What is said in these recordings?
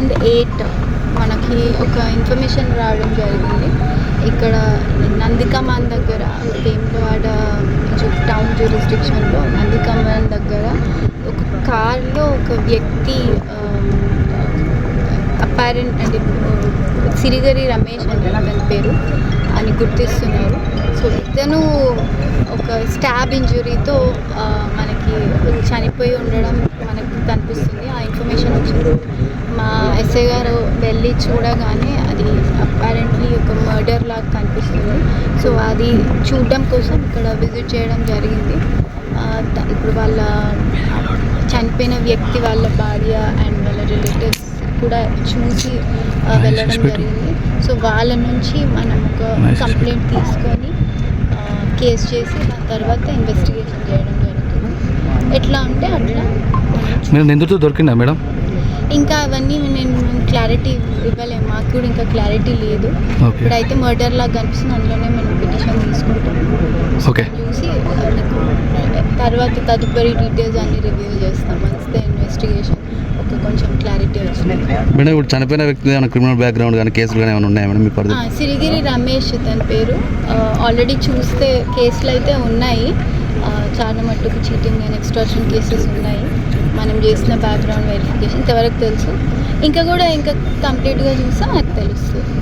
Around 8 మనకి ఒక information రావడం జరిగింది. ఇక్కడ నందికమాన్ దగ్గర వేములవాడ టౌన్ జ్యూరిస్డిక్షన్లో నందికమాన్ దగ్గర ఒక కార్లో ఒక వ్యక్తి అపారెంట్ అంటే సిరిగరి రమేష్ అని అతని పేరు అని గుర్తిస్తున్నారు. సో ఇతను ఒక స్టాబ్ ఇంజురీతో మనకి చనిపోయి ఉండడం మనకు కనిపిస్తుంది. ఆ ఇన్ఫర్మేషన్ వచ్చింది. మా ఎస్ఐ గారు వెళ్ళి చూడగానే అది అపారెంట్లీ ఒక మర్డర్ లాగా కనిపిస్తుంది. సో అది చూడడం కోసం ఇక్కడ విజిట్ చేయడం జరిగింది. ఇప్పుడు వాళ్ళ చనిపోయిన వ్యక్తి వాళ్ళ భార్య అండ్ వాళ్ళ రిలేటివ్స్ కూడా చూసి వెళ్ళడం జరిగింది. సో వాళ్ళ నుంచి మనం ఒక కంప్లైంట్ తీసుకొని కేసు చేసి దాని తర్వాత ఇన్వెస్టిగేషన్ చేయడం జరుగుతుంది. ఎట్లా ఉంటే అట్లా నిందితుడు దొరికిందా మేడం? ఇంకా అవన్నీ నేను క్లారిటీ ఇవ్వలేము, మాకు కూడా ఇంకా క్లారిటీ లేదు. ఇప్పుడైతే మర్డర్ లాగా కనిపిస్తుంది, అందులోనే మనం పిటిషన్ తీసుకుంటాం. చూసి తర్వాత తదుపరి డీటెయిల్స్ అన్ని రివీల్ చేస్తాం వన్స్ ద ఇన్వెస్టిగేషన్ ఒక కొంచెం క్లారిటీ వచ్చింది. మేడం ఇప్పుడు చనిపోయిన వ్యక్తి ఏమైనా క్రిమినల్ బ్యాక్గ్రౌండ్ కానీ కేసులు కానీ ఏమైనా ఉన్నాయా మేడం మీ పరిధి? సిరిగిరి రమేష్ తన పేరు. ఆల్రెడీ చూస్తే కేసులు అయితే ఉన్నాయి, చాలా మట్టుకు చీటింగ్ అండ్ ఎక్స్టార్షన్ కేసెస్ ఉన్నాయి. మనం చేసిన బ్యాక్గ్రౌండ్ వెరిఫికేషన్ ఇంతవరకు తెలుసు. ఇంకా కంప్లీట్గా చూస్తే మనకు తెలుస్తుంది.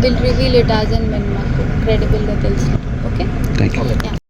Will reveal it as and when మాకు క్రెడిబుల్గా తెలుసు. Okay, thank you.